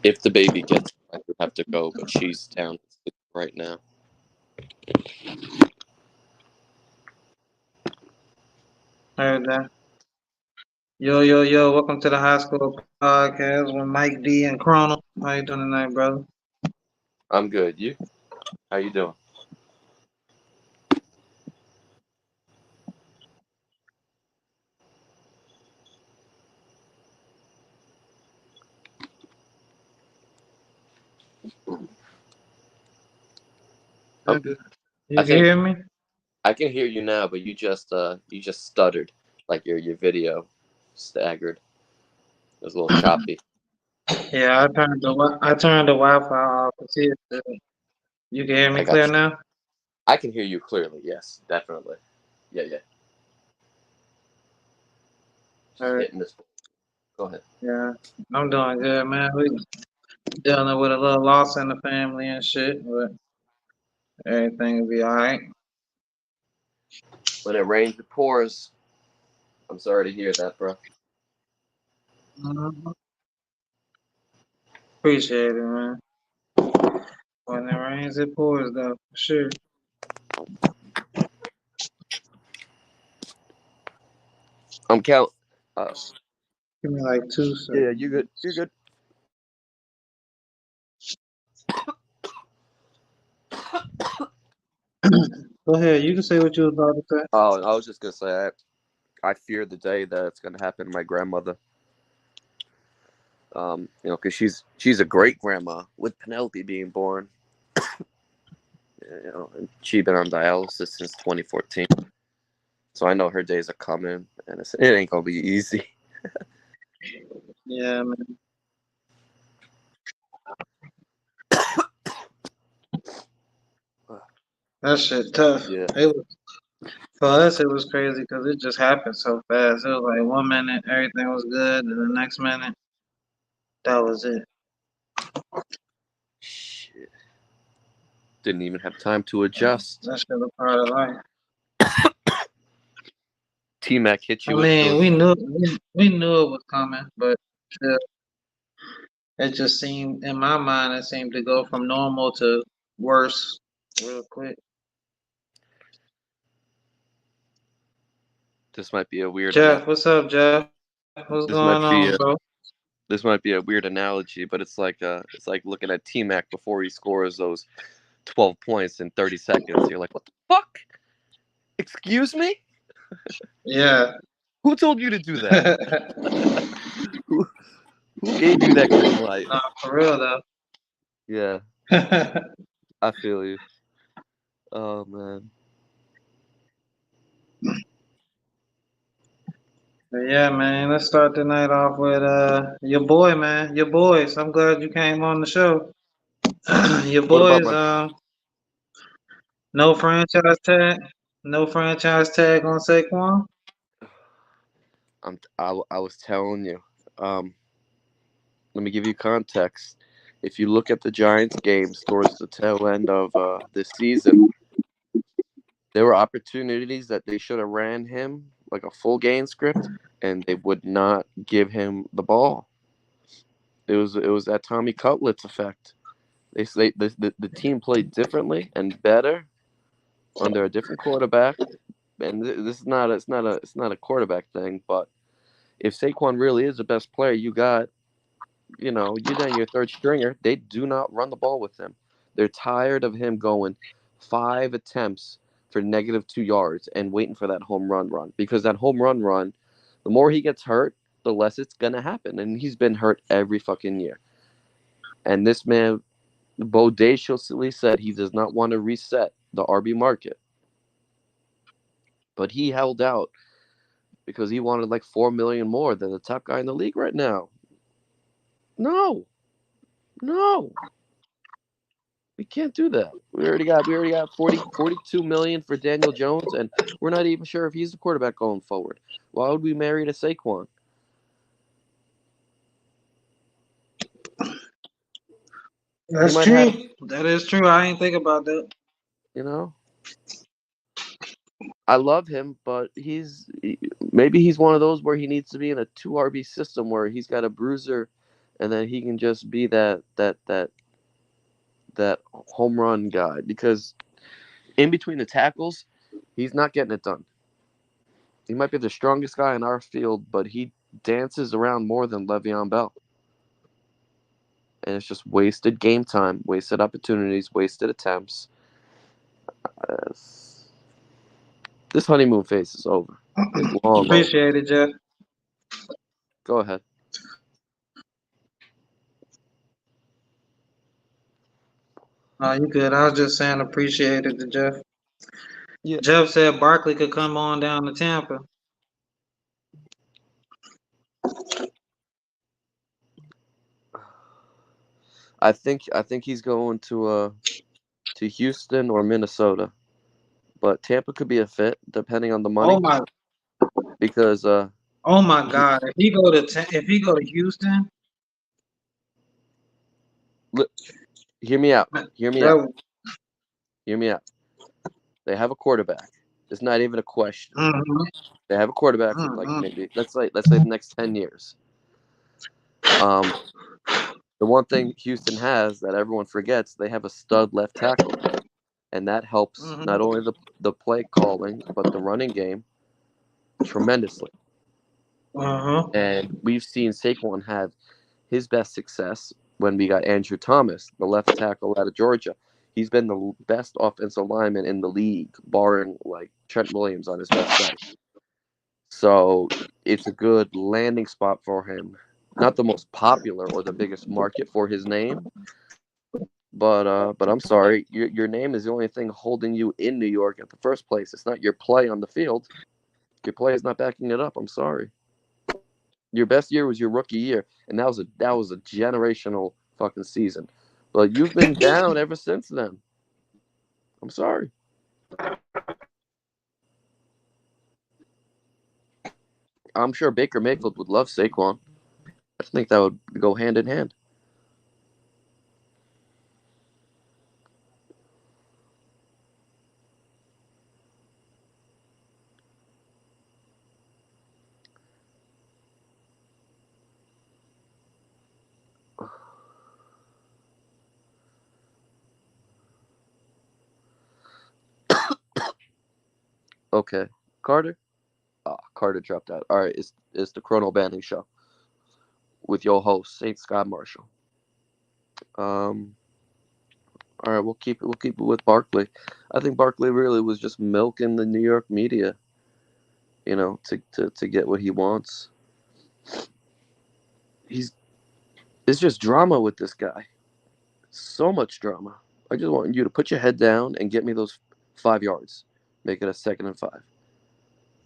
if the baby gets, I would have to go, but she's down right now. Heard that. Yo, welcome to the High School Podcast with Mike D and Chrono. How you doing tonight, brother? I'm good. You? How you doing? I'm good. You can hear me? I can hear you now, but you just stuttered, like your video staggered. It was a little choppy. Yeah, I turned the Wi-Fi off to see if you can hear me clear you. now. I can hear you clearly. Yes, definitely. Yeah. Just hitting this. Go ahead. Yeah, I'm doing good, man. We dealing with a little loss in the family and shit, but everything will be all right. When it rains, it pours. I'm sorry to hear that, bro. Mm-hmm. Appreciate it, man. When it rains, it pours, though, for sure. I'm count. Give me like 2 seconds. Yeah, you good. You're good. Go ahead. You can say what you was about to say. Oh, I was just gonna say I fear the day that it's gonna happen to my grandmother. Because she's a great grandma with Penelope being born. And she's been on dialysis since 2014. So I know her days are coming, and it ain't gonna be easy. Yeah, man. That shit tough. Yeah. For us, it was crazy because it just happened so fast. It was like 1 minute, everything was good, and the next minute, that was it. Shit. Didn't even have time to adjust. That shit was part of life. T-Mac hit you. I mean, we knew it was coming, but it just seemed, in my mind, it seemed to go from normal to worse real quick. This might be a weird. Jeff, what's up, Jeff? What's going on, bro? This might be a weird analogy, but it's like looking at T-Mac before he scores those 12 points in 30 seconds. You're like, what the fuck? Excuse me? Yeah. Who told you to do that? Who gave you that green light? Nah, for real though. Yeah. I feel you. Oh man. Yeah, man. Let's start the night off with your boy, man. Your boys. I'm glad you came on the show. Your boys. No franchise tag. No franchise tag on Saquon. I was telling you. Let me give you context. If you look at the Giants games towards the tail end of this season, there were opportunities that they should have ran him like a full game script, and they would not give him the ball. It was that Tommy Cutlets effect. The team played differently and better under a different quarterback, and this is not a quarterback thing. But if Saquon really is the best player you got, you're then your third stringer. They do not run the ball with him. They're tired of him going 5 attempts for -2 yards and waiting for that home run because that home run, the more he gets hurt, the less it's gonna happen, and he's been hurt every fucking year. And this man, bodaciously said he does not want to reset the RB market, but he held out because he wanted like $4 million more than the top guy in the league right now. No. We can't do that. We already got 42 million for Daniel Jones, and we're not even sure if he's the quarterback going forward. Why would we marry to Saquon? That's true. That is true. I ain't think about that. I love him, but maybe he's one of those where he needs to be in a 2 RB system where he's got a bruiser and then he can just be that home run guy because in between the tackles, he's not getting it done. He might be the strongest guy in our field, but he dances around more than Le'Veon Bell. And it's just wasted game time, wasted opportunities, wasted attempts. Uh, this honeymoon phase is over. It's long over. Appreciate it, Jeff. Go ahead. Oh, you good. I was just saying appreciate it to Jeff. Yeah, Jeff said Barkley could come on down to Tampa. I think he's going to Houston or Minnesota, but Tampa could be a fit depending on the Oh money my, because oh my he, God! If he go to Houston, hear me out. Hear me out. that Hear me out. They have a quarterback. It's not even a question. mm-hmm, They have a quarterback for like mm-hmm, maybe let's say the next 10 years. Um, the one thing Houston has that everyone forgets, they have a stud left tackle, and that helps not mm-hmm, only the play calling but the running game tremendously. uh-huh, And we've seen Saquon have his best success when we got Andrew Thomas, the left tackle out of Georgia. He's been the best offensive lineman in the league, barring like Trent Williams on his best day. So it's a good landing spot for him. Not the most popular or the biggest market for his name, but I'm sorry, your name is the only thing holding you in New York at the first place. It's not your play on the field. Your play is not backing it up. I'm sorry. Your best year was your rookie year, and that was a generational fucking season. But you've been down ever since then. I'm sorry. I'm sure Baker Mayfield would love Saquon. I think that would go hand in hand. Okay, Carter. Oh, Carter dropped out. All right, it's the Chrono Banning Show with your host Saint Scott Marshall. Um, all right, we'll keep it with Barkley. I think Barkley really was just milking the New York media, to get what he wants. He's It's just drama with this guy. So much drama. I just want you to put your head down and get me those 5 yards. Make it a 2nd and 5.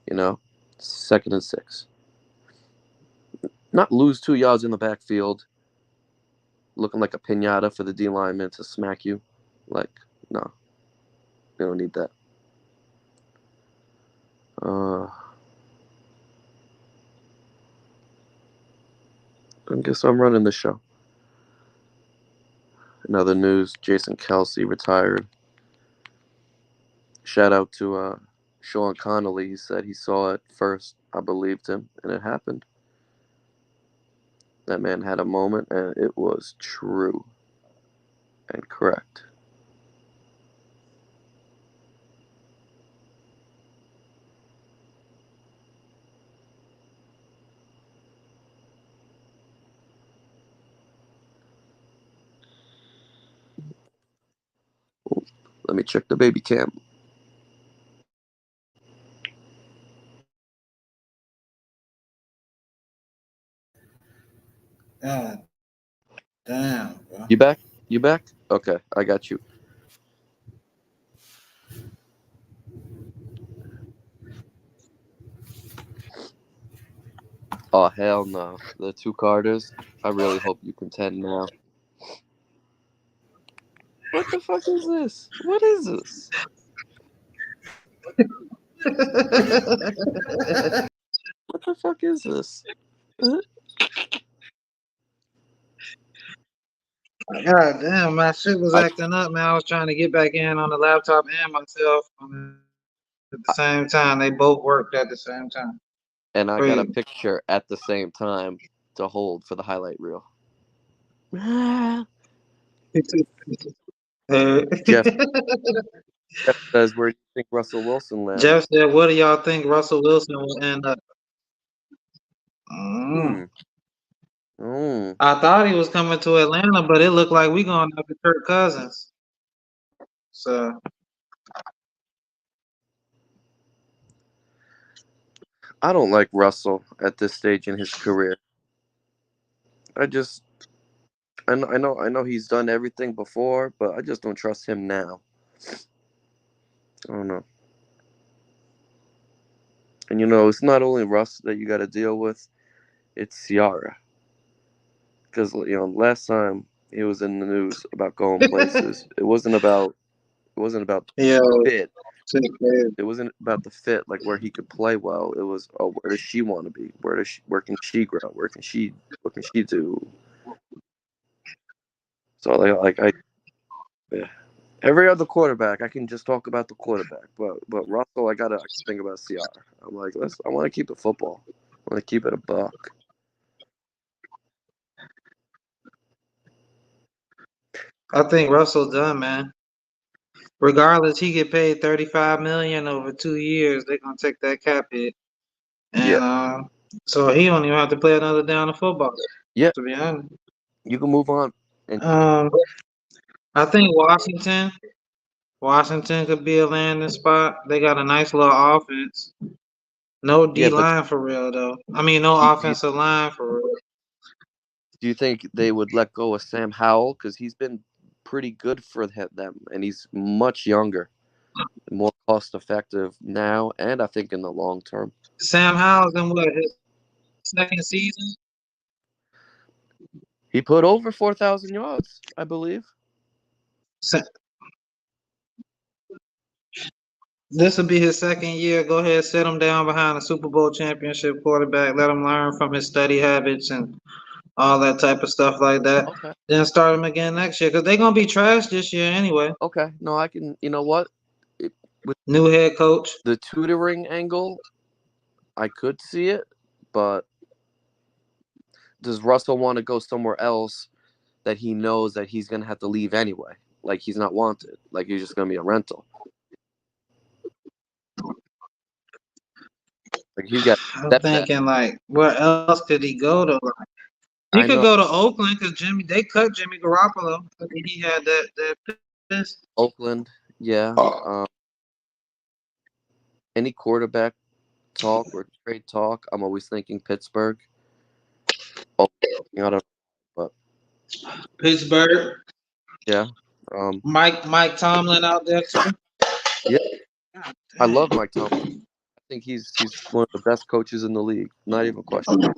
You know, 2nd and 6. Not lose 2 yards in the backfield, looking like a pinata for the D lineman to smack you. Like, no, we don't need that. I guess I'm running the show. Another news: Jason Kelsey retired. Shout out to Sean Connolly. He said he saw it first. I believed him, and it happened. That man had a moment, and it was true and correct. Let me check the baby cam. God damn, bro. You back? You back? Okay, I got you. Oh hell no! The two Carters. I really hope you contend now. What the fuck is this? What is this? What the fuck is this? God damn, my shit was I, acting up, man. I was trying to get back in on the laptop and myself at the I same time. They both worked at the same time. and I got a Crazy. picture at the same time to hold for the highlight reel. Jeff, Jeff says, where do you think Russell Wilson Jeff lands? said, "What do y'all think Russell Wilson will end up?" Mm. Hmm. Mm. I thought he was coming to Atlanta, but it looked like we going after Kirk Cousins. So I don't like Russell at this stage in his career. I just, I know he's done everything before, but I just don't trust him now. I don't know. And it's not only Russ that you got to deal with; it's Ciara. Because last time he was in the news about going places, it wasn't about yeah, fit. shit crazy. It wasn't about the fit, like where he could play well. It was, oh, where does she want to be? Where can she grow? What can she do? So yeah. Every other quarterback, I can just talk about the quarterback. But Russell, I gotta think about CR. I'm like, I want to keep it football. I want to keep it a buck. I think Russell done, man. Regardless, he get paid 35 million over 2 years. They're gonna take that cap hit, Yeah, and so he don't even have to play another down of football. yeah. To be honest, You can move on. And um, I think Washington could be a landing spot. They got a nice little offense. No D yeah, but line for real though. I mean, no do, do you offensive line for real. do you think they would let go of Sam Howell because he's been pretty good for them, and he's much younger, more cost effective now, and I think in the long term. Sam Howell's in what his second season? He put over 4,000 yards, I believe. Sa- This will be his second year. Go ahead, set him down behind a Super Bowl championship quarterback. Let him learn from his study habits and all that type of stuff like that. Okay. Then start him again next year because they're gonna be trash this year anyway. Okay. No, I can. You know what? With New head coach. the tutoring angle, I could see it, but does Russell want to go somewhere else that he knows that he's going to have to leave anyway? Like he's not wanted. Like he's just going to be a rental. Like he's got I'm stepdad. thinking like, where else could he go to? Like, he I could know go to Oakland because they cut Jimmy Garoppolo. He had that piss. Oakland. Yeah. Any quarterback talk or trade talk, I'm always thinking Pittsburgh. Oh, I don't. But Pittsburgh. yeah. Mike Tomlin out there too. Yeah. God I dang. love Mike Tomlin. I think he's one of the best coaches in the league. Not even a question.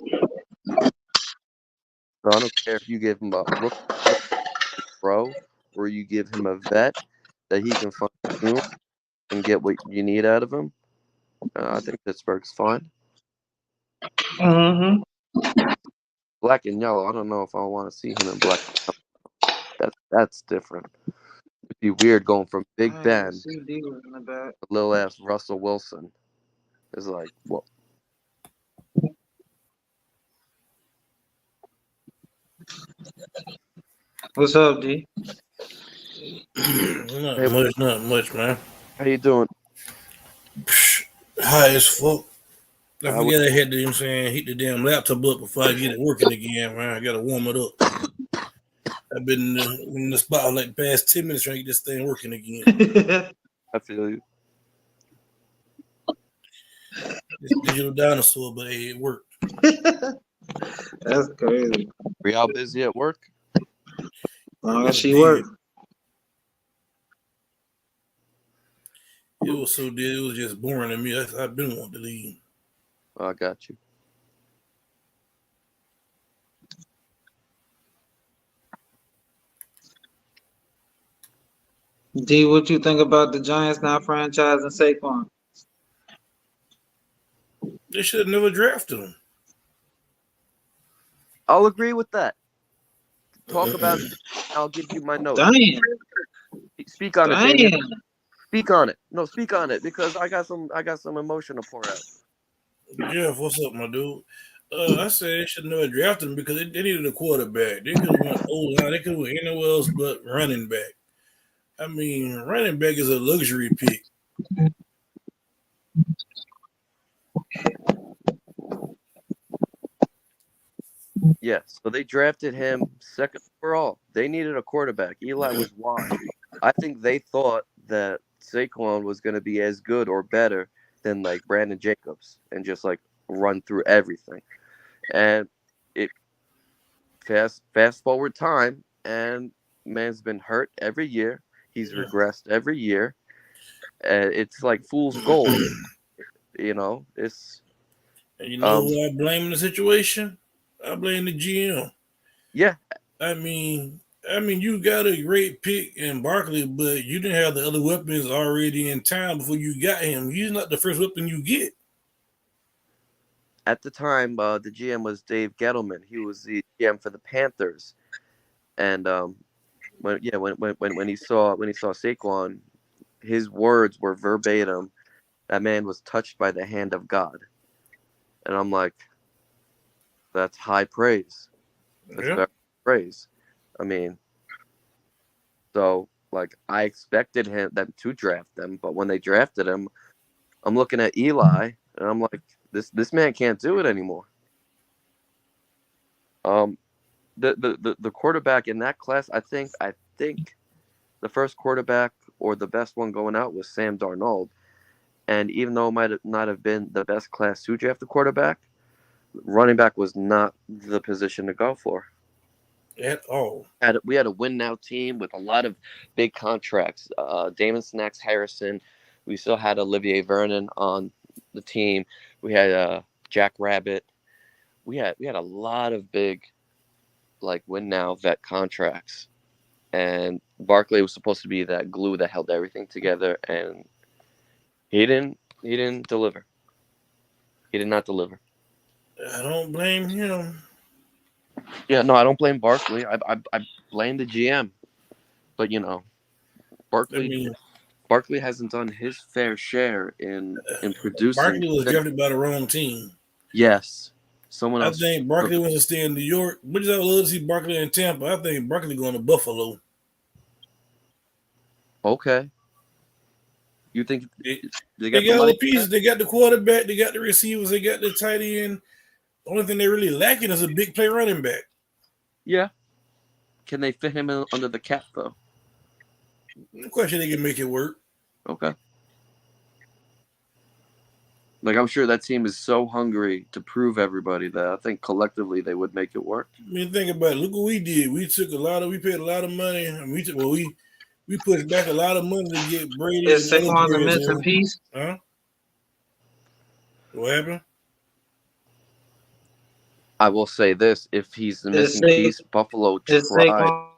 So I don't care if you give him a rookie pro or you give him a vet that he can fine tune and get what you need out of him. I think Pittsburgh's fine. Mm-hmm. Black and yellow. I don't know if I want to see him in black. That's different. It'd be weird going from Big Ben CD was in the back. to little ass Russell Wilson. It's like, well, What's up, D? hey, Not much, man. how you doing? High as fuck. I I was forget I had to, hit the damn laptop up before I get it working again, man. I gotta warm it up. I've been in the spot like the past 10 minutes trying to get this thing working again. I feel you. It's digital dinosaur, but hey, it worked. That's crazy. Were y'all busy at work? Long as she worked. It was so dead. It was just boring to me. I've been wanting to leave. Oh, I got you. D, what you think about the Giants not franchising Saquon? They should have never drafted him. I'll agree with that. Talk about it. I'll give you my notes. Damn. Speak on it, Daniel. Damn. Speak on it. No, speak on it because I got some emotion to pour out. Jeff, what's up, my dude? I said they should never drafted him because they needed a quarterback. They could have went O-line. They could have went anywhere else but running back. I mean, running back is a luxury pick. Yeah, so they drafted him second overall. They needed a quarterback. Eli was washed. I think they thought that Saquon was going to be as good or better than like Brandon Jacobs and just like run through everything. And it fast forward time, and man's been hurt every year. He's Yeah. regressed every year. It's like fool's gold. It's And you know who I blame in the situation? I blame the GM. yeah. I mean, you got a great pick in Barkley, but you didn't have the other weapons already in time before you got him. He's not the first weapon you get. At the time, the GM was Dave Gettleman. He was the GM for the Panthers, and when he saw Saquon, his words were verbatim. That man was touched by the hand of God, and I'm like, that's high praise. That's very high praise. I mean, so like I expected them to draft them, but when they drafted him, I'm looking at Eli, and I'm like, this man can't do it anymore. The quarterback in that class, I think the first quarterback or the best one going out was Sam Darnold. And even though it might not have been the best class to draft a quarterback, running back was not the position to go for. At all. We had a win now team with a lot of big contracts. Damon Snacks Harrison. We still had Olivier Vernon on the team. We had Jack Rabbit. We had a lot of big like win now vet contracts. And Barkley was supposed to be that glue that held everything together, and he didn't deliver. He did not deliver. I don't blame him. Yeah, no, I don't blame Barkley. I blame the GM. But Barkley hasn't done his fair share in producing. Barkley was drafted by the wrong team. Yes. Someone else. I think Barkley wants to stay in New York. Which I would love to see Barkley in Tampa. I think Barkley going to Buffalo. Okay. You think they got all the pieces? They got the quarterback. They got the receivers. They got the tight end. The only thing they're really lacking is a big play running back. Yeah. Can they fit him under the cap, though? No question they can make it work. Okay. Like, I'm sure that team is so hungry to prove everybody that I think collectively they would make it work. I mean, think about it. Look what we did. We paid a lot of money. And we pushed back a lot of money to get Brady. Is Saquon the missing piece? Huh? What happened? I will say this: if he's the missing piece, Buffalo tried.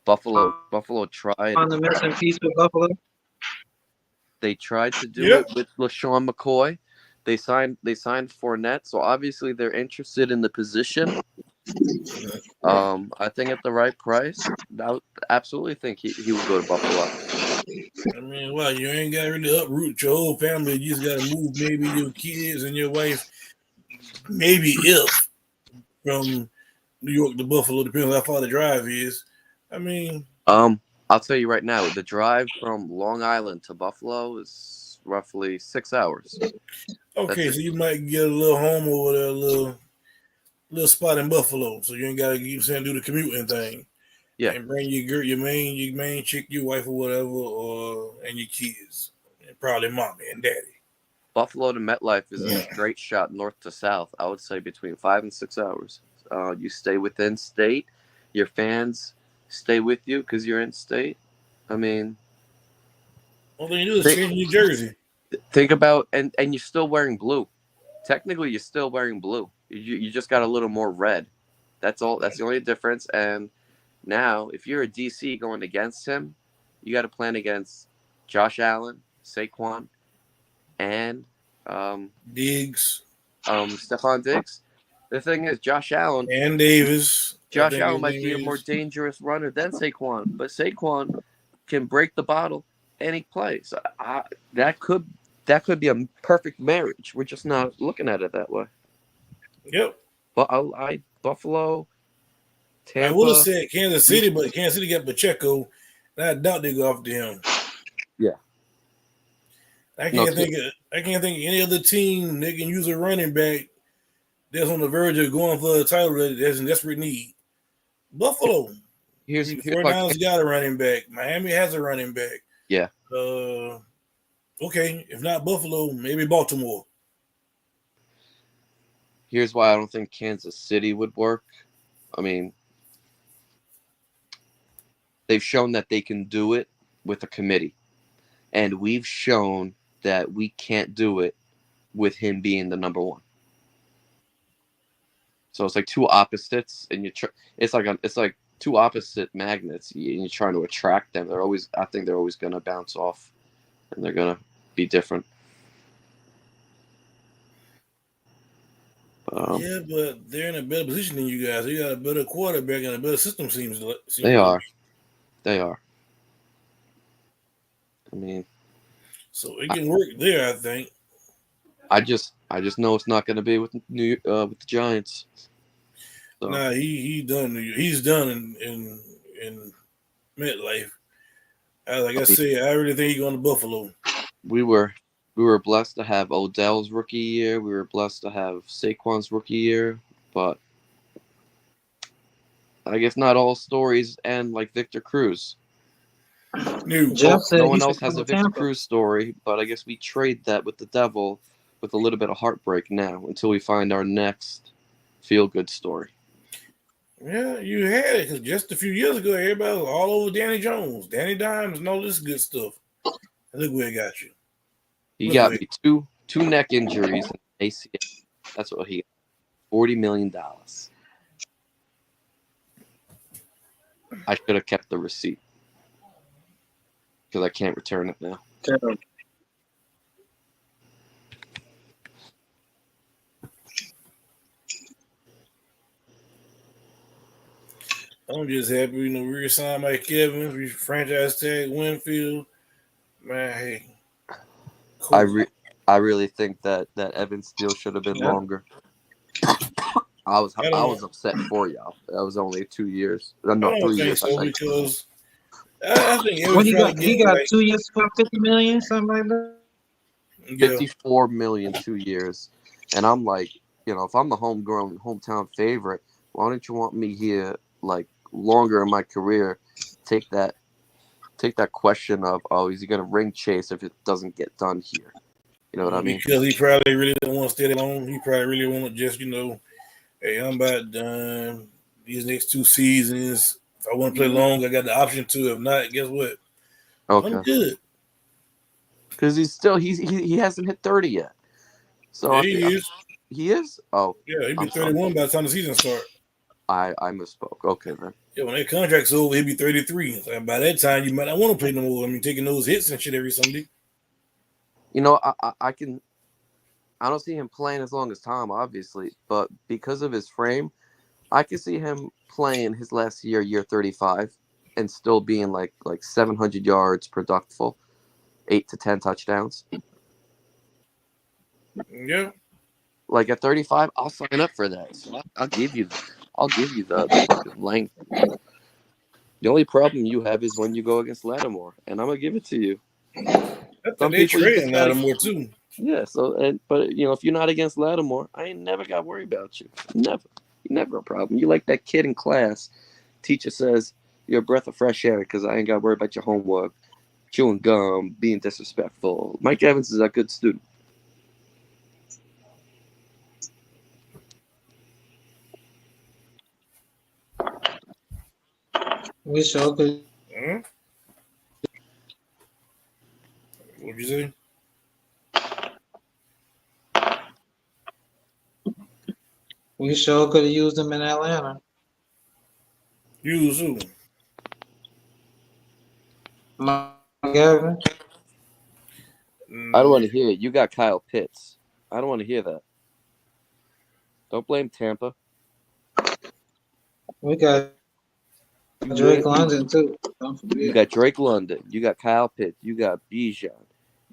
Buffalo tried. On the missing piece with Buffalo. They tried to do it with LaShawn McCoy. They signed Fournette, so obviously they're interested in the position. I think at the right price, I would absolutely think he would go to Buffalo. I mean, well, you ain't got to really uproot your whole family. You just got to move maybe your kids and your wife, maybe if from New York to Buffalo, depends on how far the drive is. I mean, I'll tell you right now, the drive from Long Island to Buffalo is roughly 6 hours. Okay, so you might get a little home over there, a little spot in Buffalo, so you ain't got to keep saying do the commuting thing. Yeah, and bring your main chick, your wife or whatever, and your kids, and probably mommy and daddy. Buffalo to MetLife is a straight shot north to south. I would say between 5 and 6 hours. You stay within state. Your fans stay with you because you're in state. I mean, all they do is change New Jersey. Think about and you're still wearing blue. Technically, you're still wearing blue. You just got a little more red. That's all. That's the only difference. And now, if you're a DC going against him, you got to plan against Josh Allen, Saquon, and Diggs, Stephon Diggs. The thing is, Josh Allen and Davis. Josh Allen might be a more dangerous runner than Saquon, but Saquon can break the bottle any play. So that could be a perfect marriage. We're just not looking at it that way. Yep. But I Buffalo, I would have Tampa. said Kansas City, but Kansas City got Pacheco, and I doubt they go after him. Yeah. I can't think of any other team that can use a running back that's on the verge of going for a title that's in desperate need. Buffalo. Here's 49ers got a running back. Miami has a running back. Yeah. Okay, if not Buffalo, maybe Baltimore. Here's why I don't think Kansas City would work. I mean, they've shown that they can do it with a committee. And we've shown that we can't do it with him being the number one. So it's like two opposites, and it's like two opposite magnets, and you're trying to attract them. I think they're always going to bounce off, and they're going to be different. Yeah, but they're in a better position than you guys. They got a better quarterback and a better system. Seems they are. I mean, so it can work there. I think. I just know it's not going to be with with the Giants. So. Nah, he's done in MetLife. I really think he's going to Buffalo. We were blessed to have Odell's rookie year. We were blessed to have Saquon's rookie year, but I guess not all stories end like Victor Cruz. No one else has a Victor Cruz story, but I guess we trade that with the devil with a little bit of heartbreak now until we find our next feel-good story. Yeah, you had it because just a few years ago, everybody was all over Danny Jones, Danny Dimes, and all this good stuff. And look where it got you. He got me two neck injuries and ACL. That's what he got. $40 million. I should have kept the receipt because I can't return it now. Terrible. I'm just happy, we re-signed Mike Evans, we franchise tag Winfield. Man, hey. Cool. I really think that Evans deal should have been longer. I was upset for y'all. That was only 2 years. No, 3 years. So, because I think he got 2 years for $50 million, something like that. Yeah. $54 million 2 years, and I'm like, if I'm the hometown favorite, why don't you want me here like longer in my career? Take that question of, is he going to ring chase if it doesn't get done here? You know what I mean? Because he probably really didn't want to stay long. He probably really want to just, hey, I'm about done these next 2 seasons. If I want to play long, I got the option to. If not, guess what? Okay. I'm good. Because he hasn't hit 30 yet. So yeah, he is. He is? Oh. Yeah, he'll be 31 by the time the season starts. I misspoke. Okay, then. Yeah, when that contract's over, he'll be 33. So by that time, you might not want to play no more. I mean, taking those hits and shit every Sunday. I don't see him playing as long as Tom, obviously, but because of his frame, I can see him playing his last year 35, and still being like 700 yards productive, 8 to 10 touchdowns. Yeah. Like at 35, I'll sign up for that. So I'll give you the fucking length. The only problem you have is when you go against Lattimore, and I'm gonna give it to you. Some they trading Lattimore too. Yeah. So, but if you're not against Lattimore, I ain't never got worried about you. Never a problem. You like that kid in class. Teacher says you're a breath of fresh air because I ain't got to worry about your homework, chewing gum, being disrespectful. Mike Evans is a good student. We sure could. What'd you say? We sure could have used him in Atlanta. Use who? Mike Evans. I don't want to hear it. You got Kyle Pitts. I don't want to hear that. Don't blame Tampa. We got Drake London too. Don't forget. You got Drake London. You got Kyle Pitts. You got Bijan.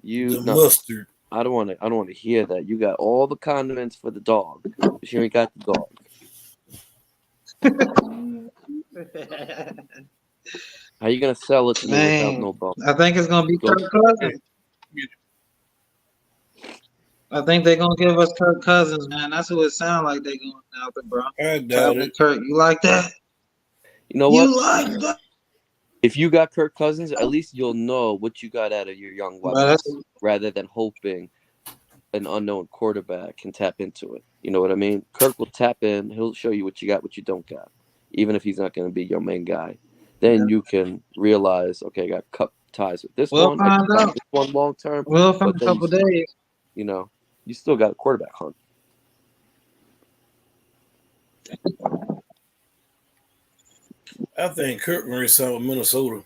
Mustard. I don't want to hear that. You got all the condiments for the dog, but you ain't got the dog. How you gonna sell it to me without Man, no bone? I think it's gonna be Go- Kirk Cousins. I think they're gonna give us Kirk Cousins, man. That's who it sounds like they're going after, bro. I doubt Captain it. Kirk, you like that? You know what? You like that? If you got Kirk Cousins, at least you'll know what you got out of your young Bro, that's weapons, rather than hoping an unknown quarterback can tap into it. You know what I mean? Kirk will tap in. He'll show you what you got, what you don't got, even if he's not going to be your main guy. Then you can realize, okay, I got cut ties with this we'll one. I find can cut out. this one long term, We'll find but a then couple days. you still got a quarterback hunt. I think Kirk Murray signed with Minnesota.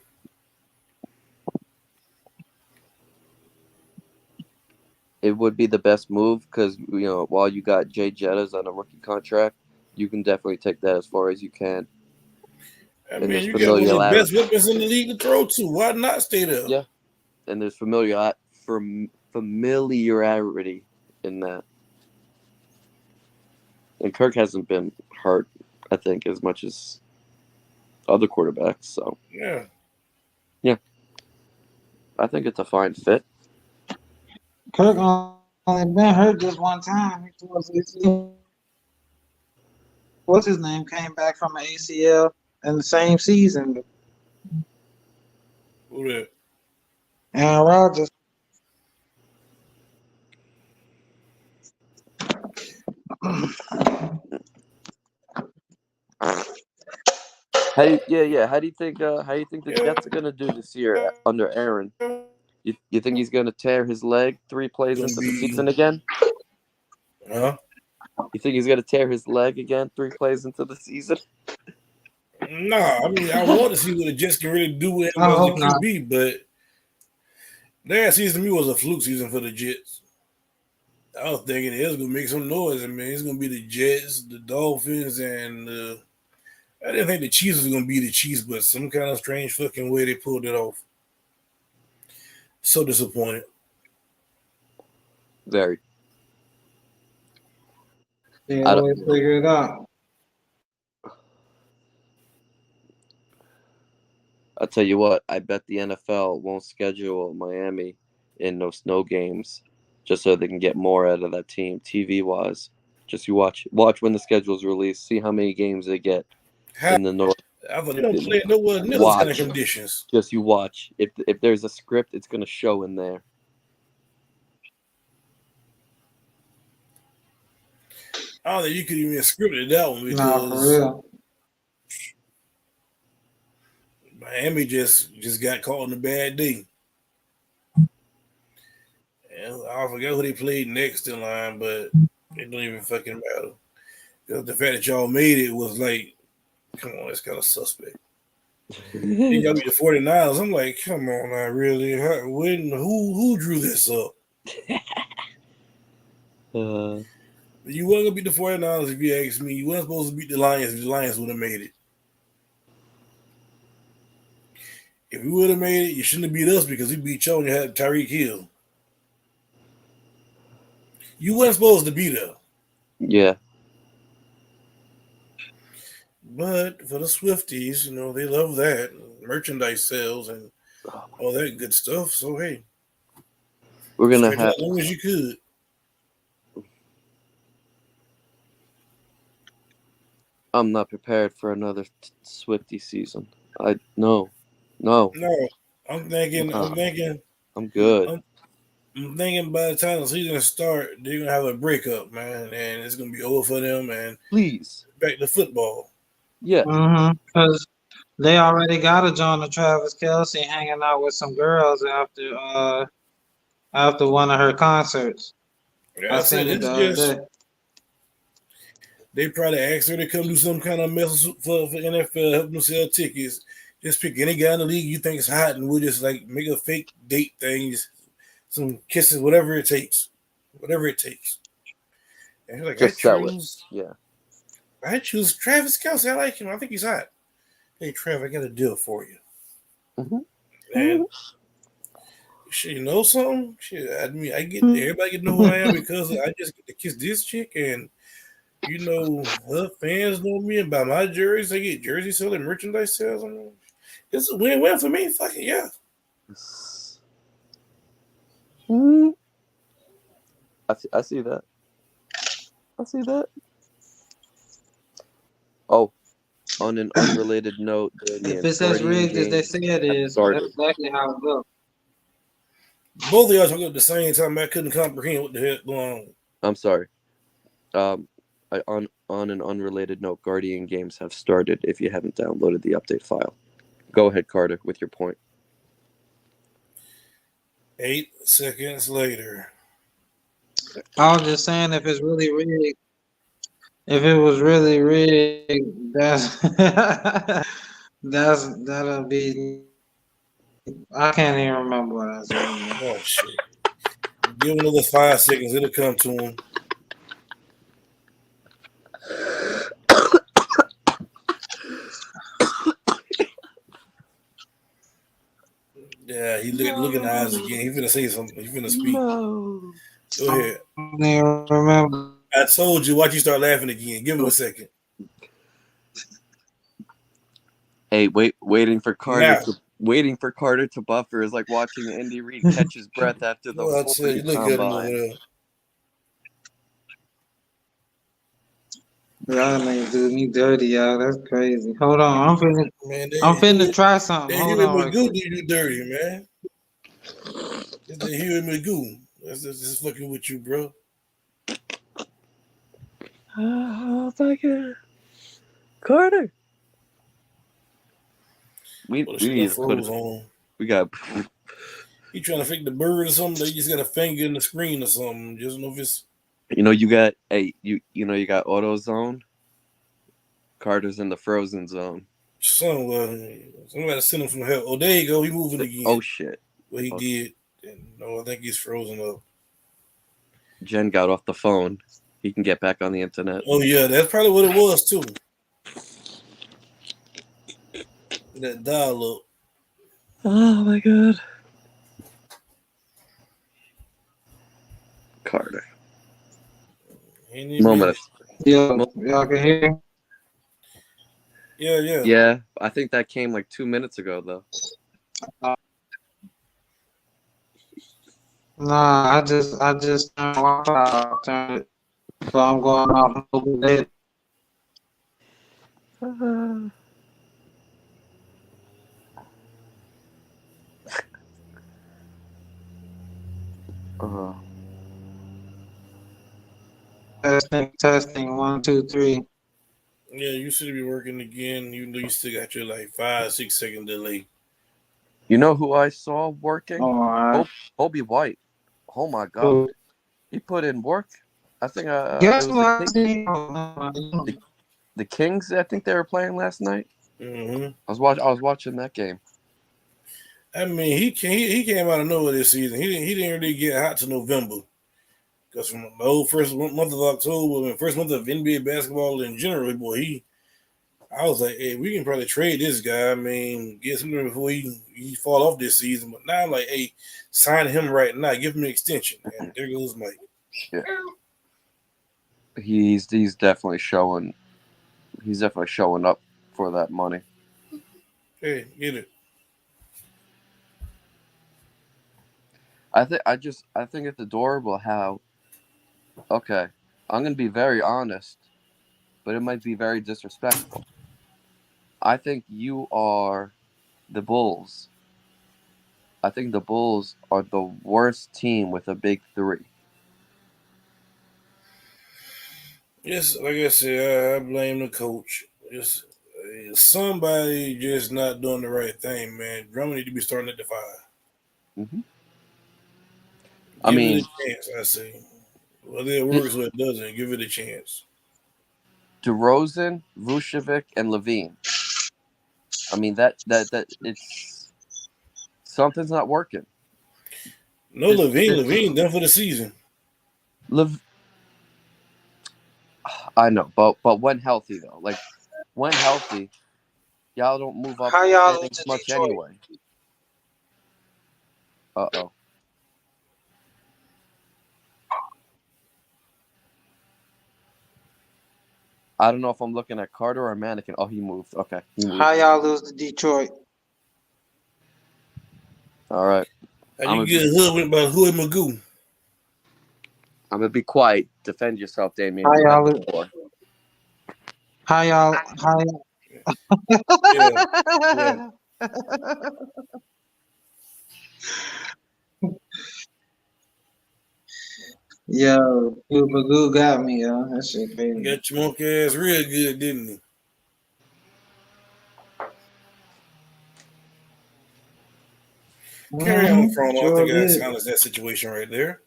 It would be the best move because while you got Jay Jettas on a rookie contract, you can definitely take that as far as you can. I And mean, there's you got one of the familiarity. best weapons in the league to throw to. Why not stay there? Yeah, and there's familiarity in that. And Kirk hasn't been hurt, I think, as much as other quarterbacks. So Yeah. I think it's a fine fit. Kirk only been hurt just one time. What's his name? Came back from an ACL in the same season. Who that? Aaron Rodgers. How do you think the Jets are gonna do this year under Aaron? You think he's gonna tear his leg 3 plays Gonna into the be, season again? huh? You think he's gonna tear his leg again 3 plays into the season? Nah, I mean, I want to see what the Jets can really do with him I as a hope not. QB, but last season to me was a fluke season for the Jets. I was thinking it was gonna make some noise. I mean, it's gonna be the Jets, the Dolphins, and I didn't think the Chiefs was gonna be the Chiefs, but some kind of strange fucking way they pulled it off. So disappointed. Very. They I don't- always figure it out. I'll tell you what, I bet the NFL won't schedule Miami in those snow games just so they can get more out of that team TV wise. Just you watch when the schedule's released, see how many games they get How, in the north. I thought they don't play nowhere near those kind of conditions. Just you watch. If there's a script, it's gonna show in there. I don't think you could even have scripted that one Nah, for because real. Miami just got caught on a bad day. And I forgot who they played next in line, but it don't even fucking matter. Because the fact that y'all made it was like, come on, that's kind of suspect. Then y'all beat the 49ers. I'm like, come on now, really? Who drew this up? You weren't gonna beat the 49ers if you asked me. You weren't supposed to beat the Lions if the Lions would have made it. If we would have made it, you shouldn't have beat us because we beat y'all and you had Tyreek Hill. You weren't supposed to beat her. Yeah. But for the Swifties, they love that. Merchandise sales and all that good stuff. So, hey. We're going to have... as long as you could. I'm not prepared for another Swiftie season. No. No, I'm thinking. I'm good. I'm thinking by the time the season starts, they're gonna have a breakup, man, and it's gonna be over for them. And please, back to football. Yeah. Because they already got a John and Travis Kelce hanging out with some girls after one of her concerts. Yeah, I seen it the other day. They probably asked her to come do some kind of message for NFL, help them sell tickets. Just pick any guy in the league you think is hot, and we'll just like make a fake date thing, just some kisses, whatever it takes. And he's like, just I choose Travis Kelce. I like him. I think he's hot. Hey, Trav, I got a deal for you. Mm-hmm. And Shit, you know something? Shit, I mean, everybody get to know who I am because I just get to kiss this chick, and her fans know me and buy my jerseys. I get jersey selling, merchandise sales. I mean, it's a win-win for me. Fucking yeah. I see that. I see that. Oh, on an unrelated note, If it's as rigged as they say it is, that's exactly how it goes. Both of y'all talking at the same time. I couldn't comprehend what the hell going on. I'm sorry. On an unrelated note, Guardian games have started. If you haven't downloaded the update file, go ahead, Carter, with your point. 8 seconds later. I was just saying, if it's really rigged, if it was really rigged, that'll be. I can't even remember what I said. Oh shit! Give him another 5 seconds. It'll come to him. Yeah, he look in the eyes again. He finna say something. He finna speak. No. Go ahead. I don't even remember. I told you. Watch you start laughing again. Give him a second. Hey, waiting for Carter to buffer is like watching Andy Reid catch his breath after the Well, I tell you, look at him over combine. there. Y'all niggas do me dirty, y'all. That's crazy. Hold on, I'm finna try something. Hold on. Magoo do you dirty, man. It's the Huey Magoo. That's just fucking with you, bro. Oh my God, Carter. We need to put on. We got. You trying to fake the bird or something? They just got a finger in the screen or something. Just know if it's. You got you got AutoZone. Carter's in the frozen zone. Somebody send him from hell. Oh, there you go. He moving again. Oh shit. What he did. No, I think he's frozen up. Jen got off the phone. He can get back on the internet. Oh yeah, that's probably what it was too. That dial up. Oh my God. Carter. Moment. Y'all can hear? Yeah. Yeah, I think that came like 2 minutes ago though. Nah, I just turned Wi-Fi turned it, so I'm going off a little bit. Testing, 1, 2, 3. Yeah, you should be working again. You know you still got your like 5-6 second delay. You know who I saw working? Oh, all right. Obi White. Oh my God. Cool. He put in work. I think Guess it was what? the Kings, I think they were playing last night. Mm-hmm. I was watching that game. I mean, he came out of nowhere this season. He didn't really get hot to November. Because from the whole first month of October, and first month of NBA basketball in general, boy, I was like, hey, we can probably trade this guy. I mean, get something before he fall off this season. But now I'm like, hey, sign him right now. Give him an extension. And there goes Mike. Yeah. He's definitely showing. He's definitely showing up for that money. Hey, get it. I think it's adorable how. Okay, I'm gonna be very honest, but it might be very disrespectful. I think you are the Bulls. I think the Bulls are the worst team with a big three. Yes, like I said, I blame the coach. It's somebody just not doing the right thing, man. Drummond need to be starting at the 5. Mm-hmm. Give it a chance, I say. Whether it works or it doesn't, give it a chance. DeRozan, Vucevic, and Levine. I mean that it's something's not working. No, Levine done for the season. I know, but when healthy though, like when healthy, y'all don't move up How y'all much anyway. Uh-oh. I don't know if I'm looking at Carter or Mannequin. Oh, he moved. Okay, he moved. How y'all lose to Detroit? All right. And you get hood with by Hood Magoo. I'm gonna be quiet. Defend yourself, Damien. How You have y'all? the floor. How y'all? How Yeah. y'all? Yo, Magoo got me, yo. That shit He crazy. got your monkey ass real good, didn't he? Carry on, Chrome. I Sure think I did. silenced that situation right there.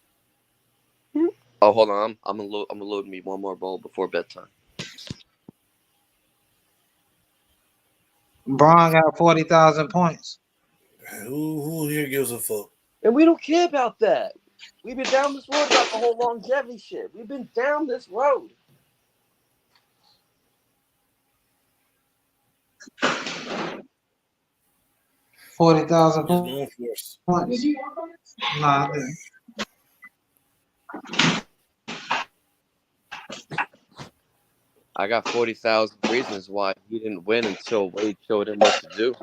Oh, hold on. I'm gonna load me one more bowl before bedtime. Braun got 40,000 points. Who here gives a fuck? And we don't care about that. We've been down this road about the whole longevity shit. We've been down this road. $40,000 It's known for us. points. Nah, I didn't. I got 40,000 reasons why he didn't win until Wade showed him what to do.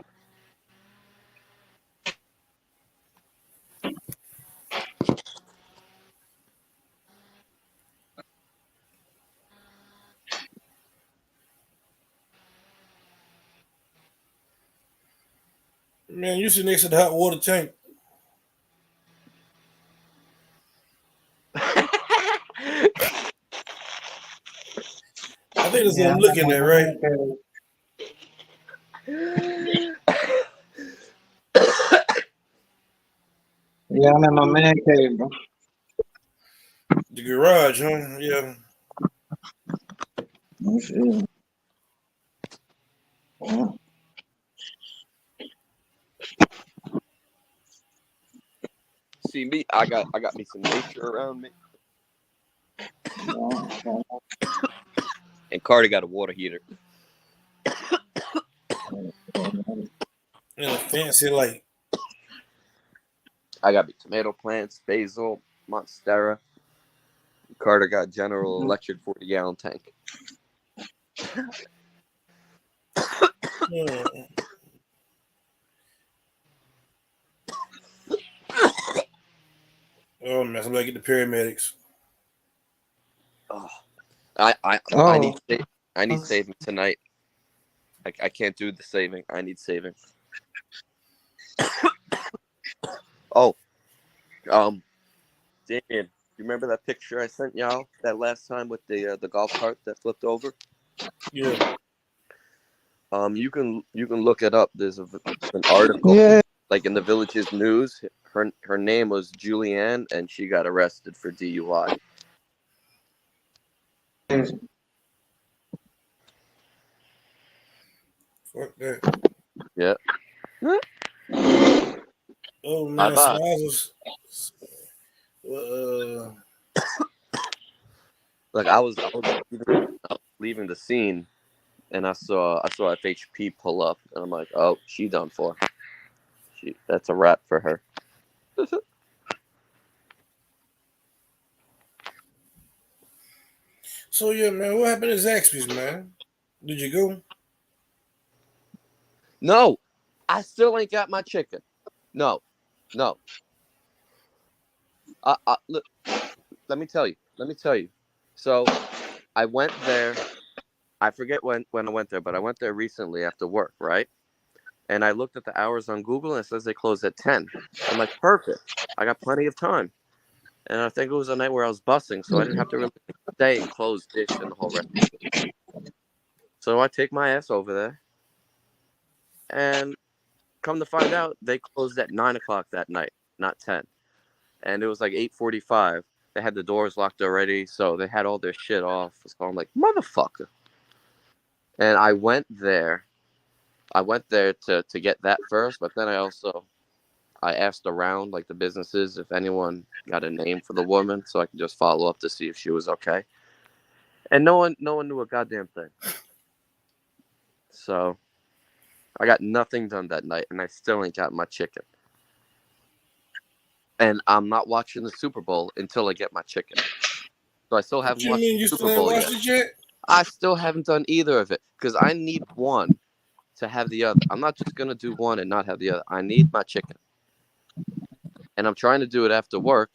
Man, you sit next to the hot water tank. I think that's what I'm looking at, right? Yeah, I'm in my man cave, bro. The garage, huh? Yeah. Oh, shit. Yeah. See me, I got me some nature around me. And Carter got a water heater. And a fancy light. I got me tomato plants, basil, monstera. Carter got General Electric 40-gallon tank. Oh man, somebody get the paramedics. Oh, I need saving tonight. I can't do the saving. I need saving. Oh, Damien, you remember that picture I sent y'all that last time with the golf cart that flipped over? Yeah. You can look it up. There's an article, like in the Village's news. Her name was Julianne, and she got arrested for DUI. Fuck that. Yeah. Oh man, Bye-bye. Like I was leaving the scene, and I saw FHP pull up, and I'm like, oh, she done for. That's a wrap for her. So yeah, man, what happened to Zaxby's, man? Did you go? No, I still ain't got my chicken. No. Look, let me tell you. So I went there. I forget when I went there, but I went there recently after work, right? And I looked at the hours on Google, and it says they close at 10. I'm like, perfect. I got plenty of time. And I think it was a night where I was bussing, so I didn't have to really stay and close dish and the whole rest. So I take my ass over there, and come to find out, they closed at 9 o'clock that night, not 10. And it was like 8:45. They had the doors locked already, so they had all their shit off. So I'm like, motherfucker. And I went there to get that first, but then I asked around, like the businesses, if anyone got a name for the woman, so I could just follow up to see if she was okay. And no one knew a goddamn thing. So I got nothing done that night, and I still ain't got my chicken. And I'm not watching the Super Bowl until I get my chicken. So I still haven't watched the Super Bowl yet. It yet? I still haven't done either of it because I need one to have the other. I'm not just gonna do one and not have the other. I need my chicken, and I'm trying to do it after work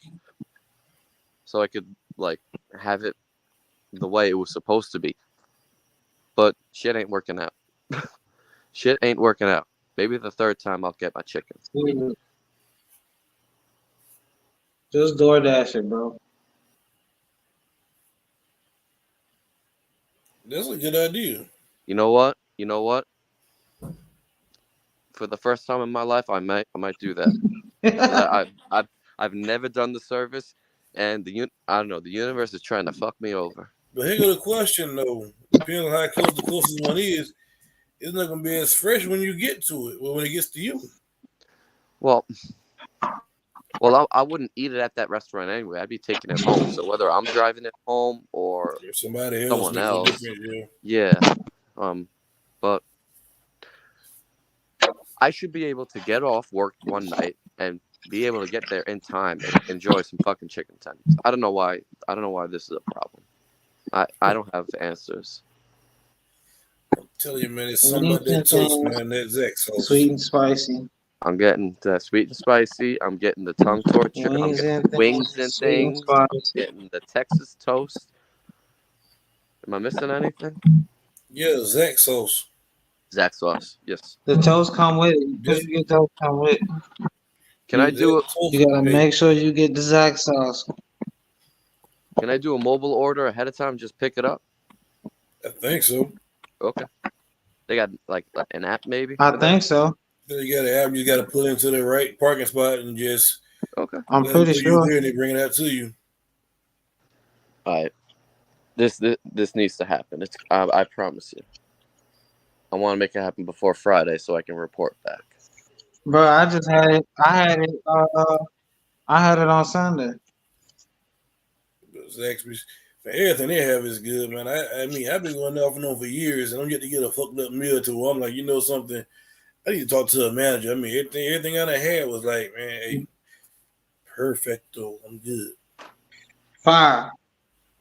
so I could like have it the way it was supposed to be. But shit ain't working out. Shit ain't working out. Maybe the third time I'll get my chicken. Just DoorDash it, bro. That's a good idea. You know what? You know what? For the first time in my life, I might do that. I've never done the service, and I don't know. The universe is trying to fuck me over. But here goes the question, though. Depending on how close the closest one is, it's not going to be as fresh when you get to it. Well, when it gets to you. Well, I wouldn't eat it at that restaurant anyway. I'd be taking it home. So whether I'm driving it home or somebody else, someone else, yeah. But I should be able to get off work one night and be able to get there in time and enjoy some fucking chicken tenders. I don't know why this is a problem. I don't have answers. I'm telling you, man, it's something about that toast, man. That Zach sauce. Sweet and spicy. I'm getting the sweet and spicy. I'm getting the tongue torture. I'm getting wings and things. I'm getting the Texas toast. Am I missing anything? Yeah, Zach sauce. Zach sauce, yes. The toast come with it. You get toast come with it. Can I do it? You gotta make sure you get the Zach sauce. Can I do a mobile order ahead of time? Just pick it up. I think so. Okay. They got like an app, maybe. I think so. You got an app. You got to put into the right parking spot and just. Okay. I'm pretty sure. There and they bring it out to you. All right. This needs to happen. I promise you. I want to make it happen before Friday so I can report back. Bro, I just had it. I had it on Sunday. Zaxby's, for everything they have is good, man. I mean, I've been going off and on for years, and I'm yet to get a fucked up meal to where I'm like, you know something, I need to talk to a manager. I mean, everything I had was like, man, hey, perfecto, I'm good. Fire.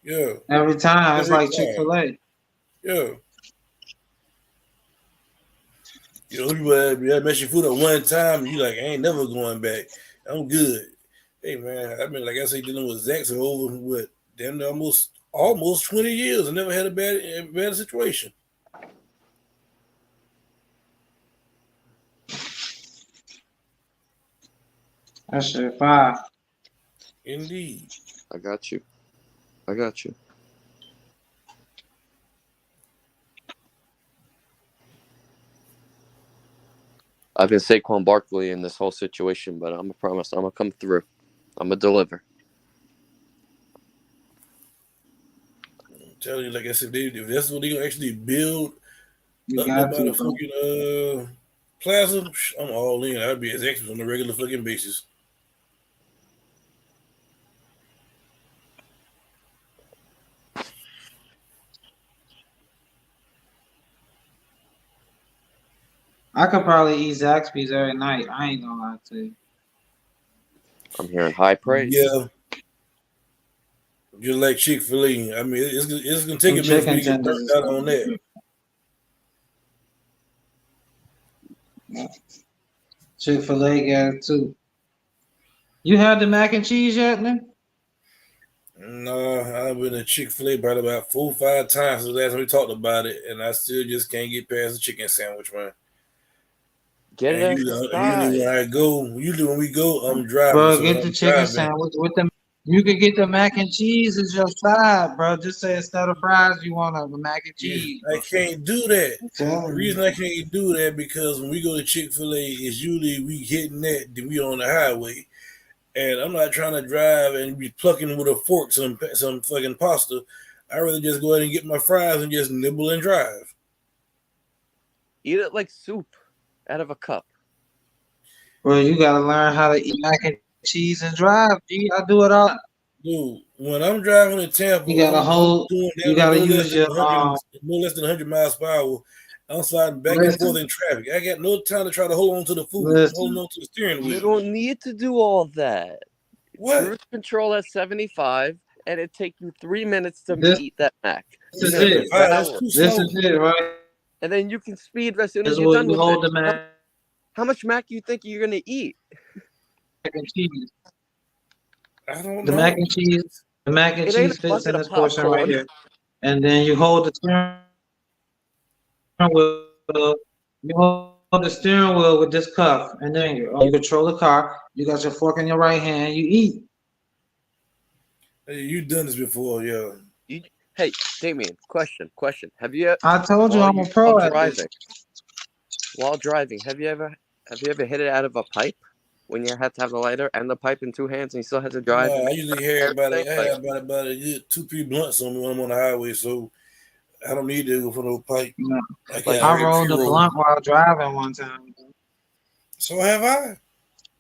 Yeah. Every time. It's like Chick-fil-A. Yeah. You know, you mess your food up one time, and you like, I ain't never going back. I'm good. Hey, man, I've been, like I say, dealing with Zach's for over, what, damn near almost 20 years. I never had a bad situation. That shit fire. Indeed. I got you. I've been Saquan Barkley in this whole situation, but I'm a promise I'm going to come through. I'm going to deliver. I'm telling you, like I said, if that's what they're going to actually build You up got about to, a fucking plaza, I'm all in. I'd be as extras on a regular fucking basis. I could probably eat Zaxby's every night. I ain't gonna lie to you. I'm hearing high praise. Yeah. Just like Chick-fil-A. I mean, it's going to take a minute for you to get burnt out on that. Chick-fil-A got it too. You had the mac and cheese yet, man? No, I've been to Chick-fil-A probably about 4 or 5 times since last time we talked about it, and I still just can't get past the chicken sandwich, man. Get it usually when we go, I'm driving. Bro, so get the chicken sandwich with them. You could get the mac and cheese as your side, bro. Just say instead of fries, you want the mac and cheese. I can't do that. The reason I can't do that because when we go to Chick-fil-A, it's usually we hitting that, then we on the highway. And I'm not trying to drive and be plucking with a fork some fucking pasta. I'd rather just go ahead and get my fries and just nibble and drive. Eat it like soup out of a cup. Bro, you gotta learn how to eat mac and cheese and drive. G, I do it all. Dude, when I'm driving to Tampa, you gotta use your no less than 100 miles per hour. I'm sliding back and forth in traffic. I got no time to try to hold on to the food, hold on to the steering wheel. You don't need to do all that. What? Cruise control at 75 and it take you 3 minutes to This eat that mac. is Yeah, it. that's too This slow. is it, right? And then you can speed as soon This as is you're what done you with hold it. the mac How much mac you think you're gonna eat? and cheese. I don't The mac know. and cheese. The mac and It ain't cheese a fits bucket in of this portion right popcorn. here. And then you hold the steering wheel. You hold the steering wheel with this cuff, and then you control the car. You got your fork in your right hand. You eat. Hey, you done this before, yeah. Hey, Damien, question. Have you I told you while I'm you a pro at this. while driving, have you ever hit it out of a pipe when you had to have the lighter and the pipe in two hands and you still had to drive? No, I usually hear about it. I Like, have about a good 2-3 blunts on me when I'm on the highway, so I don't need to go for no pipe. No. I Like, can't I hear rolled a pre-roll. blunt while driving one time. So have I.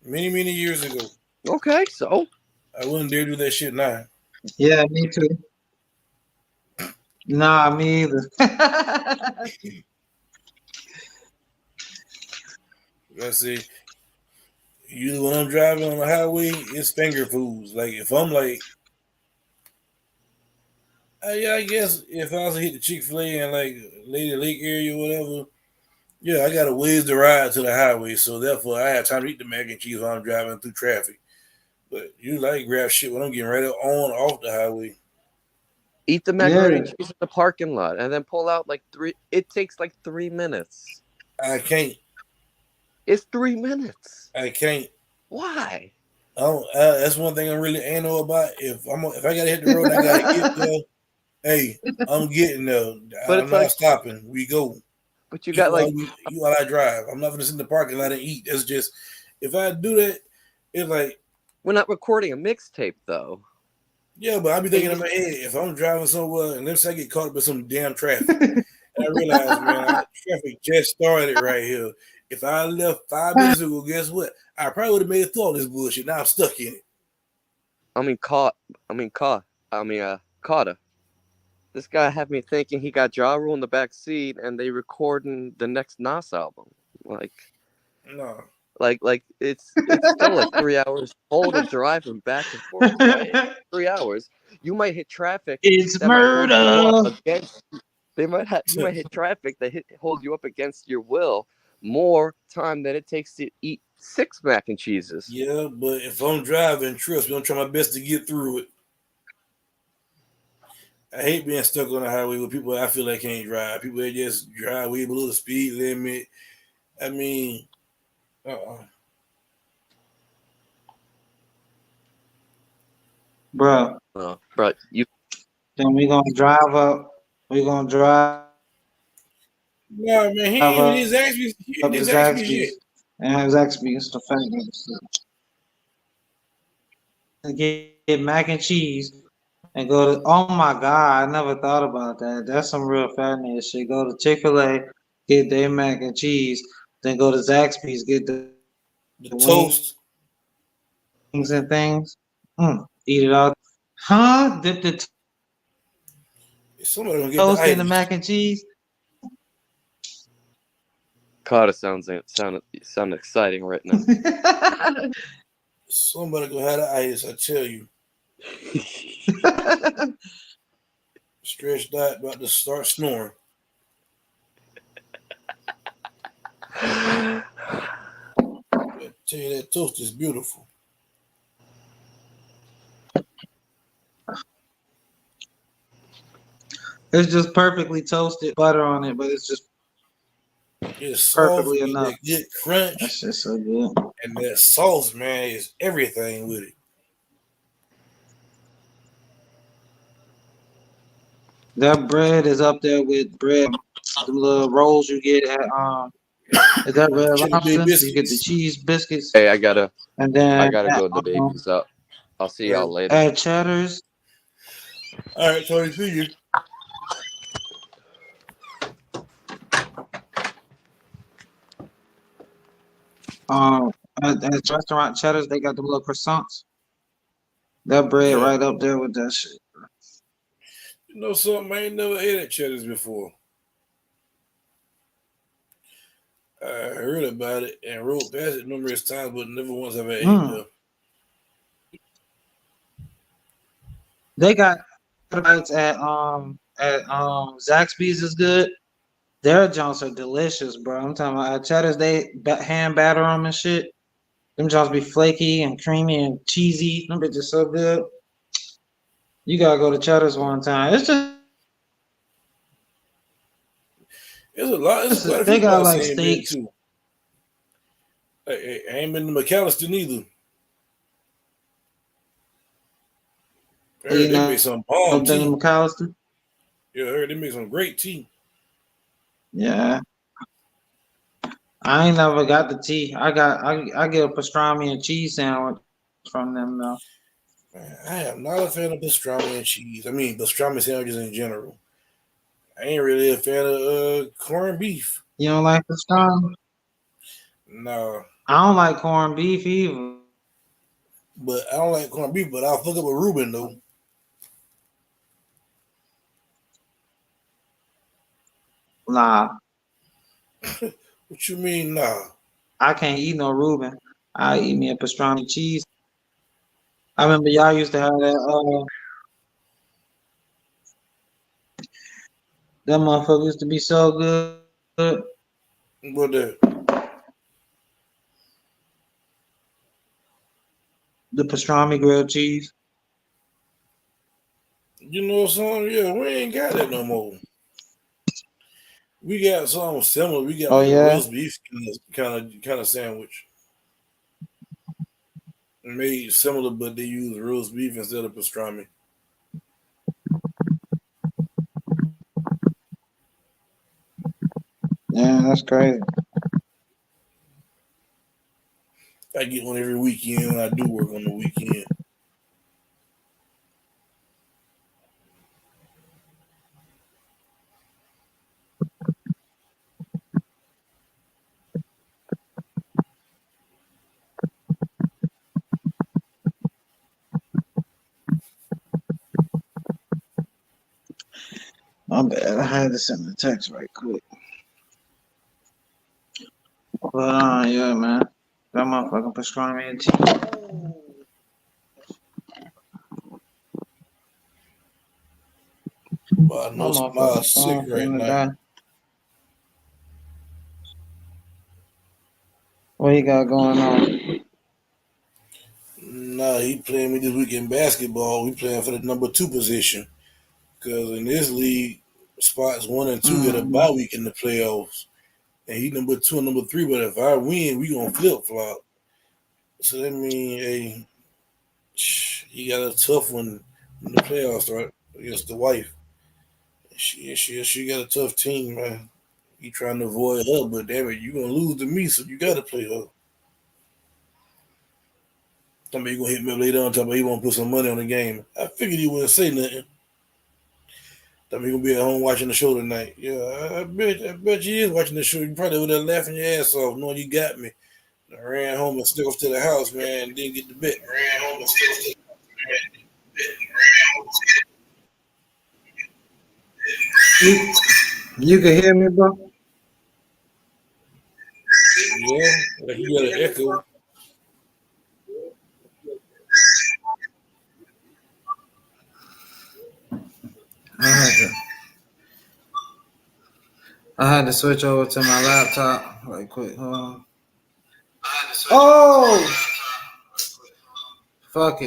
Many years ago. okay, so I wouldn't dare do that shit now. Yeah, me too. Nah, me either. I say, usually when I'm driving on the highway, it's finger foods. Like if I'm like, yeah, I guess if I was to hit the Chick-fil-A in like Lady Lake area or whatever, yeah, I got a ways to ride to the highway, so therefore I have time to eat the mac and cheese while I'm driving through traffic. But usually I grab shit when I'm getting right on off the highway. eat the macaroni and cheese in the parking lot and then pull out like 3. It takes like 3 minutes. I can't. It's 3 minutes. I can't. Why? I don't, that's one thing I'm really anal about. If I gotta hit the road, and I gotta get there. Hey, I'm getting there. But I'm it's not like, stopping. We go. but you Eat got like, while I drive. I'm not gonna sit in the parking lot and eat. That's just if I do that, it's like we're not recording a mixtape though. yeah, but I be thinking in my head if I'm driving somewhere and let's say I get caught up in some damn traffic, and I realize, man, traffic just started right here. If I left 5 minutes ago, guess what? I probably would have made it through all this bullshit. Now I'm stuck in it. Carter. This guy had me thinking he got Ja Rule in the back seat and they recording the next Nas album. No. Like it's still like 3 hours hold of driving back and forth, right? 3 hours. You might hit traffic It's that might hold you up murder. against. You might hit traffic that hold you up against your will more time than it takes to eat 6 mac and cheeses. Yeah, but if I'm driving, trust me, I'm trying my best to get through it. I hate being stuck on the highway with people I feel like can't drive. People that just drive way below the speed limit. I mean, Bro, Bro, you then we gonna drive up. We gonna drive no, man, he up just asked me. He to just asked me shit. Zaxby's. And Zaxby's the fat get mac and cheese and go to. Oh my God, I never thought about that. That's some real fat nigga shit. Go to Chick-fil-A, get their mac and cheese, then go to Zaxby's, get the Toast. wings and things. Eat it all. Huh? Dip the Somebody gonna get the toast in the itis. mac and cheese. Carter sound exciting right now. Somebody gonna have the itis. I tell you. Stretched out, about to start snoring. I tell you that toast is beautiful. It's just perfectly toasted, butter on it, but it's just It's soft, perfectly with enough. that good crunch, That's just so good. and that sauce, man, is everything with it. That bread is up there with bread. The little rolls you get at is that Red Chili Bay Lobster? You get the biscuits. cheese biscuits, Hey, I gotta and then go. The baby's up. I'll see y'all later. at Cheddar's. All right, Tony, see you. At restaurant Cheddar's, they got the little croissants. That bread Yeah. right up there with that shit. You know something? I ain't never ate at Cheddar's before. I heard about it and rode past it numerous times, but never once have I ate there. They got bites at Zaxby's is good. Their joints are delicious, bro. I'm talking about Cheddar's. They hand batter them and shit. Them joints be flaky and creamy and cheesy. Them bitches so good. You gotta go to Cheddar's one time. It's just There's a lot. There's quite a they few got spots like I ain't been steaks. to. I ain't been to McAllister neither. I heard You they know, make some bomb been in tea. McAllister. Yeah, I heard they make some great tea. Yeah, I ain't never got the tea. I get a pastrami and cheese sandwich from them though. Man, I am not a fan of pastrami and cheese. I mean, pastrami sandwiches in general. I ain't really a fan of corned beef. You don't like pastrami? No, I don't like corned beef either. but I don't like corned beef. But I'll fuck up a Reuben though. Nah, What you mean, nah? I can't eat no Reuben. I eat me a pastrami cheese. I remember y'all used to have that motherfucker used to be so good. But The pastrami grilled cheese. you know something? Yeah, we ain't got that no more. We got something similar. We got Oh like a yeah. roast beef kind of sandwich. Made similar, but they use roast beef instead of pastrami. Yeah, that's crazy. I get one every weekend when I do work on the weekend. My bad. I had to send a text right quick. But yeah, man. That motherfucking pastrami and cheese. But I My know Smile's motherfucking sick phone right finna now. die. What you got going on? Nah, he playing me this week in basketball. We playing for the number 2 position. Because in this league, spots 1 and 2 get a Mm-hmm. bye week in the playoffs. And he number 2 and number 3. But if I win, we gonna flip flop. So that mean, hey, he got a tough one in the playoffs, right? Against the wife. She got a tough team, man. He trying to avoid her, but damn it, you gonna lose to me, so you gotta play her. I mean, you gonna hit me up later on, talking about he won't put some money on the game. I figured he wouldn't say nothing. I mean, he gonna be at home watching the show tonight. Yeah, I bet you is watching the show. You probably over there laughing your ass off, knowing you got me. I ran home and snuck off to the house, man, and didn't get the bet. Ran home and snuck off to You can hear me, bro? Yeah, like you got an echo. I had to switch over to my laptop right quick. Hold on. Oh, fuck it.